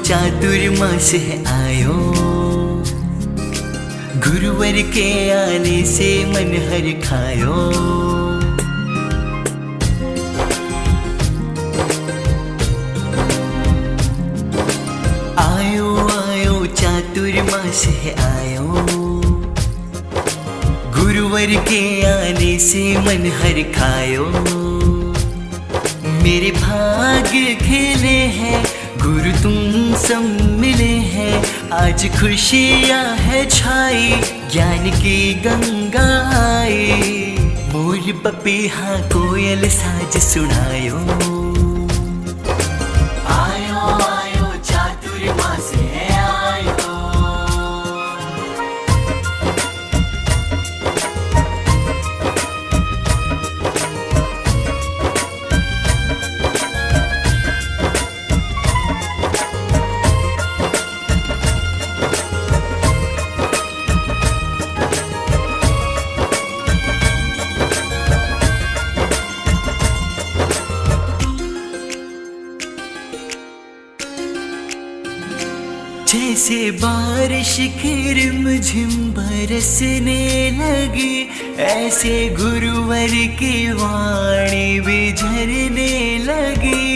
चातुर्मास है आयो, गुरुवर के आने से मन हर खायो। आयो आयो चातुर्मास है आयो, गुरुवर के आने से मन हर खायो। मेरे भाग्य खेले हैं, गुरु तुम सब मिले हैं। आज खुशियाँ है छाई, ज्ञान की गंगा आई। मोर पपीहा कोयल साज सुनायो। आयो आयो चातुर्मास है आयो। जैसे बारिश की रिमझिम बरसने लगी, ऐसे गुरुवर की वाणी भी झरने लगी।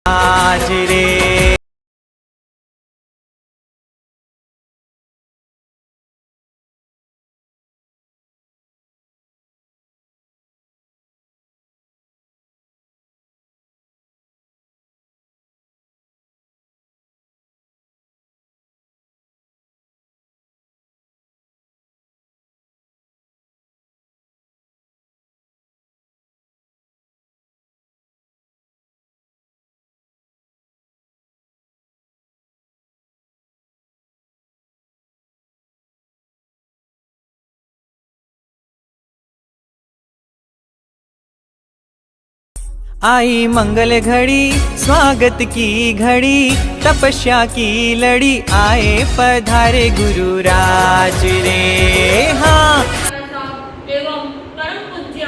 आज रे आई मंगल घड़ी, स्वागत की घड़ी, तपस्या की लड़ी, आए पधारे गुरुराज रे। हाँ एवं परम पूज्य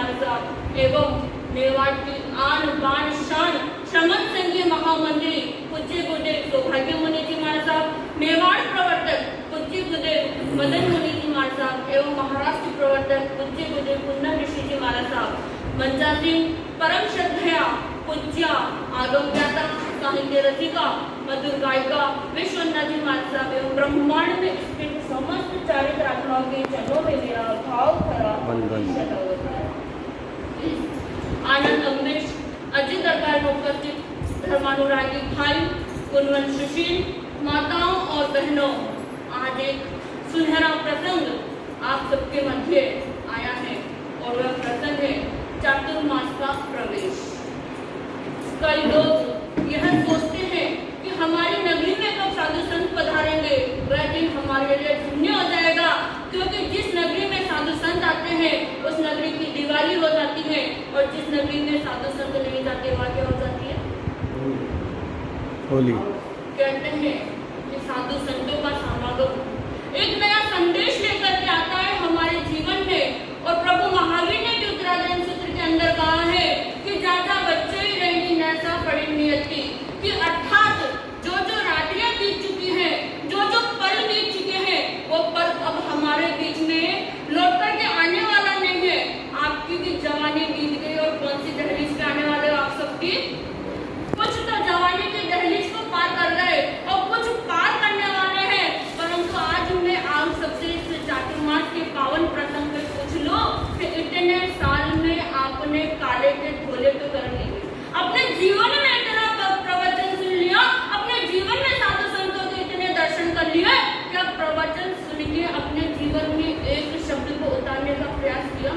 महाराज एवं मेवाड़ की आन बान शान श्रमण संघीय महामंडली पूज्य गुरुदेव सौभाग्य मुनि जी महाराज साहब, मेवाड़ प्रवर्तक पूज्य गुरुदेव मदन मुनि जी महाराज साहब एवं महाराष्ट्र प्रवर्तक पूज्य गुरुदेव कुंदन ऋषि जी महाराज साहब, मंचासीन परम श्रद्धेया पूज्य आगमज्ञाता साहित्य रसिका मधुर गायिका विश्वनाथ जी महाराज साहब एवं ब्रह्मांड में स्थित समस्त चारित्र आत्माओं के चरणों में मेरा भाव भरा आनंद अम्बेश अजय दरबार में उपस्थित धर्मानुरागी भाई कुंवन सुशील माताओं और बहनों, आज एक सुनहरा प्रसंग आप सबके मध्य आया है और वह प्रसंग है चातुर्मास का प्रवेश। कई लोग यह सोचते हैं कि हमारी नगरी में कब साधु संत पधारेंगे, वह दिन हमारे लिए धन्य हो जाएगा, क्योंकि जिस नगरी में साधु संत आते हैं उस नगरी की दिवाली हो जाती है और जिस नगरी में साधु संत नहीं जाते वह क्या हो जाती है? होली। कहते हैं कि साधु संतों का समागम एक नया संदेश लेकर के आता है हमारे जीवन में, और प्रभु महावीर ने भी उत्तरायण सूत्र के अंदर कहा है कि ज्यादा बच्चे ही रहनी नैसा पड़ी नियति, कि अर्थात जो जो रात्रियां बीत चुकी हैं, जो जो पल बीत चुके हैं, वो पल अब हमारे बीच में लौट करके आने वाला नहीं है। आपकी भी जवानी बीत गई और कौन सी दहलीज पे आने वाले हो आप सबकी? कुछ तो जवानी के दहलीज को पार कर गए और कुछ पार करने वाले हैं, परंतु आज मैं आप सबसे इस चातुर्मास के पावन प्रसंग पे पूछ लो कि इतने साल में आपने काले के धोले तो कर लिए, अपने जीवन में इतना प्रवचन सुन लिया, अपने जीवन में साधु संतों के इतने दर्शन कर लिए, क्या प्रवचन सुन के अपने जीवन में एक शब्द को उतारने का प्रयास किया?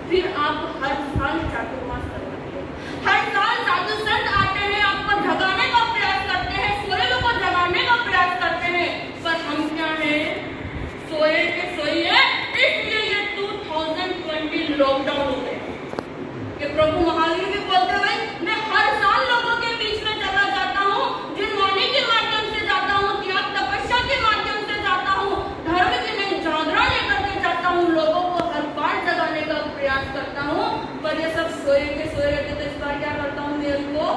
फिर आप हर साल चातुर्मास करवाते हैं, हर साल साधु संत आते हैं, आपको जगाने का प्रयास करते हैं, सोए लोगों को जगाने का प्रयास करते हैं, पर हम क्या है? सोए के सोए। इसलिए ये 2020 लॉकडाउन हो गया कि प्रभु महावीर भी बोलते हुए मैं हर साल लोगों के बीच में चला जाता हूँ, जिनवाणी के माध्यम से जाता हूँ, त्याग तपस्या के माध्यम से जाता हूँ, धर्म के लिए जागरण लेकर के जाता हूँ, लोगों को हर बार जगाने का प्रयास करता हूँ, पर ये सब सोए के सोए रहते, तो इस बार क्या करता हूँ? मैं उनको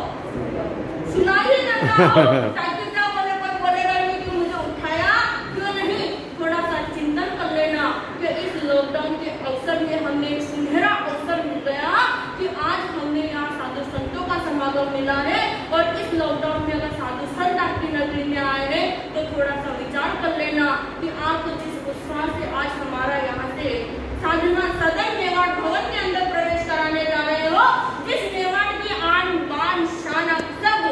सुना ही देता हूँ ताकि क्या बोले, कोई बोलेगा नहीं कि मुझे उठाया क्यों नहीं। थोड़ा सा चिंतन कर लेना कि इस लॉकडाउन के अवसर में हमें एक सुनहरा अवसर मिल गया कि आज हमें यहाँ साधु संतों का समागम मिला है, और इस लॉकडाउन में अगर साधु संत आपकी नगरी में आए हैं तो थोड़ा सा विचार कर लेना कि आप तो जिस उत्साह से आज हमारा यहाँ से साधना सदन मेवाड़ भवन के अंदर प्रवेश कराने जा रहे हो, जिस मेवाड़ की आन बान शान आप सब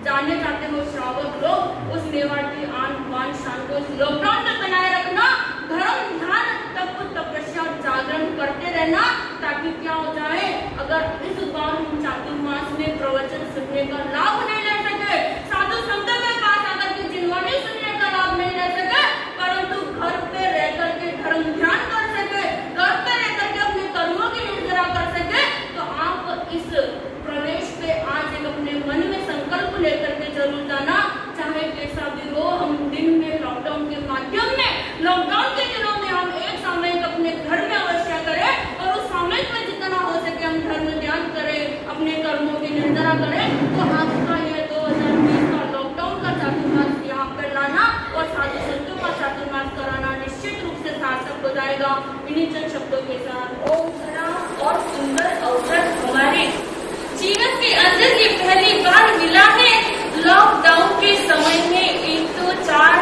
जाने जाते हो श्रावक लोग, उस मेवाड़ की आन बान शान को इस लॉकडाउन में बनाए रखना, धर्म ध्यान तप तपस्या जागरण करते रहना, ताकि क्या हो जाए, अगर इस बार हम चातुर्मास में प्रवचन सुनने का लाभ नहीं ले सके, साधु संतों के पास आकर के जिनवाणी सुनने का लाभ नहीं ले सके, परंतु घर पे रह करके धर्म ध्यान कर सके, घर पे रह करके अपने कर्मों की निर्जरा कर सके, तो आप इस प्रवेश पे आज एक अपने मन में संकल्प लेकर के जरूर जाना, चाहे कैसा भी हो। हम दिन में लॉकडाउन के माध्यम में, लॉकडाउन के दिनों में हम एक सामयिक अपने घर में अवश्य करें, और उस सामयिक में जितना हो सके हम धर्म ध्यान करें, अपने कर्मों की निर्जरा करें, तो आपका ये 2020 का लॉकडाउन का चातुर्मास यहाँ पर लाना और साधु संतों का चातुर्मास कराना निश्चित रूप से सार्थक हो जाएगा। इन्हीं चंद शब्दों के साथ ओम सना और सुंदर अवसर हमारे जीवन के अंदर ये पहली बार मिला है। लॉकडाउन के समय में एक तो 4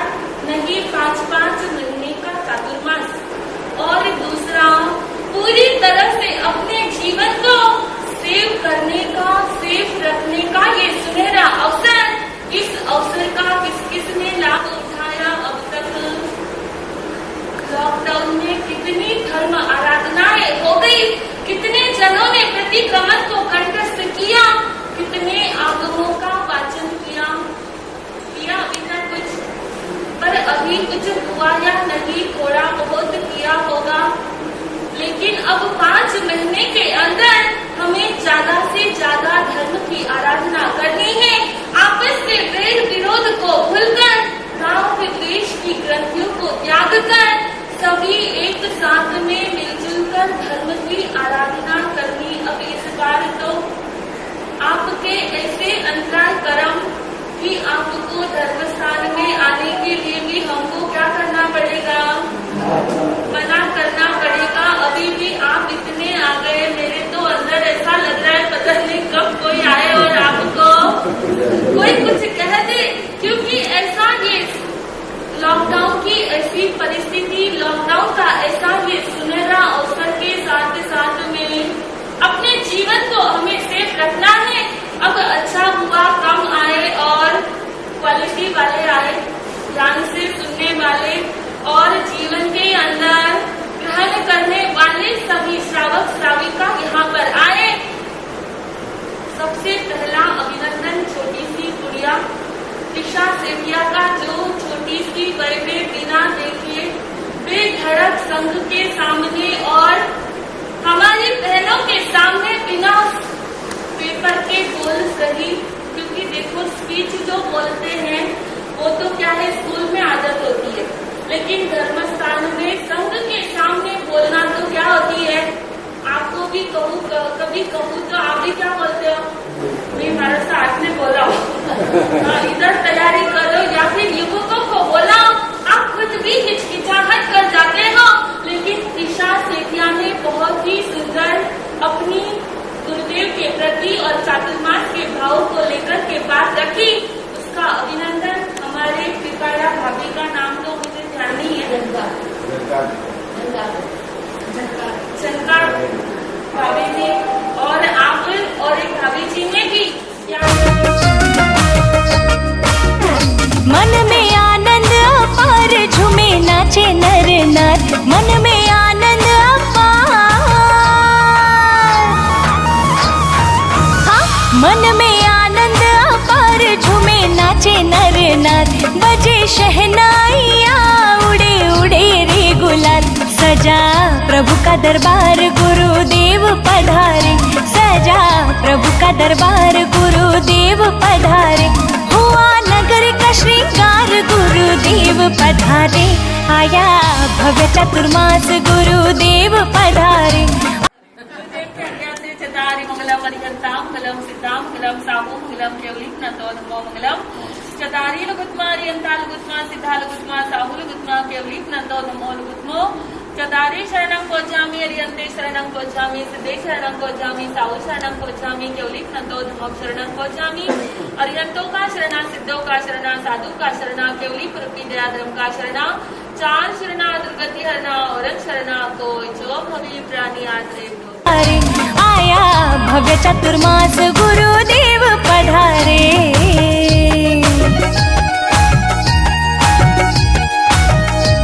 नहीं 5-5 महीने का चातुर्मास, और दूसरा पूरी तरह से अपने जीवन को सेव करने का, सेफ रखने का ये सुनहरा अवसर। इस अवसर का किस किस ने लाभ उठाया अब तक? लॉकडाउन में कितनी धर्म आराधनाएं हो गई, कितने जनों ने प्रतिक्रमण को कंठस्थ किया, कितने आगमों का वाचन किया अभी तक कुछ, पर अभी कुछ हुआ या नहीं, थोड़ा बहुत किया होगा, लेकिन अब 5 महीने के अंदर हमें ज्यादा से ज्यादा धर्म की आराधना करनी है। आपस के वेद विरोध को भूलकर, गांव विद्वेष की ग्रंथियों को त्याग कर, सभी एक साथ में मिलजुल कर धर्म की जब कोई आए और आपको कोई कुछ कह दे, क्योंकि ऐसा ये लॉकडाउन की ऐसी परिस्थिति, लॉकडाउन का ऐसा ये सुनहरा अवसर के साथ साथ में अपने जीवन को हमें सेफ रखना है। अब अच्छा हुआ कम आए और क्वालिटी वाले आए, ध्यान से सुनने वाले और जीवन के अंदर ग्रहण करने वाले सभी श्रावक श्राविका यहाँ पर आए। सबसे पहला अभिनंदन छोटी सी गुड़िया दिशा सेठिया का, जो छोटी सी वय में बिना देखे बेधड़क संघ के सामने और हमारी बहनों के सामने बिना पेपर के बोल सही, क्योंकि देखो स्पीच जो बोलते हैं वो तो क्या है स्कूल में आदत होती है, लेकिन धर्म स्थान में संघ के सामने बोलना तो क्या होती है। आपको भी कहूँ, कभी कहूँ तो आप भी क्या बोलते हो, मैं हमारे साथ में बोला इधर तैयारी करो, या फिर युवकों को बोला, आप खुद भी हिचकिचाहट कर जाते हो। लेकिन दिशा सेठिया ने बहुत ही सुंदर अपनी गुरुदेव के प्रति और चातुर्मास के भाव को लेकर के बात रखी, उसका अभिनंदन। हमारे पिपाड़ा भाभी का नाम तो मुझे ध्यान नहीं है, चंका भाभी जी, और आप और एक भाभी जी ने भी मन में आनंद अपार झूमे नाचे नर नार, मन में आनंद अपार, हाँ मन में आनंद अपार झूमे नाचे नर नार, बजे शहनाइया उड़े उड़े रे गुलाल, सजा प्रभु का दरबार गुरुदेव पधारे, सजा प्रभु का दरबार गुरुदेव पधारे, हुआ नगर का श्रृंगार गुरुदेव पधारे, आया भव्य चतुर्मास गुरुदेव पधारे। मंगलम अरिहंताम मंगलम सिद्धाम मंगलम साहू मंगलम केवली नंदो नमो मंगलम चतारी लुगुत्मा अरिहंता लुगुत्मा सिद्धा लुगुत्मा साहू लुगुत्मा केवली नंदो नमो लुगुत्मो चतारी शरणं कोजामि अरिहंते शरणं कोजामि सिद्धे शरणं कोजामि साहू शरणं कोजामि केवली नंदो नमो शरणं कोजामि अरिहंतों का शरणा, सिद्धों का शरणा, साधु का शरणा, केवली प्रकृति दया धर्म का शरणा, चार शरणा दुर्गति हरणा और शरणा को जो भवी प्राणी आश्रय आया भव्य चतुर्मास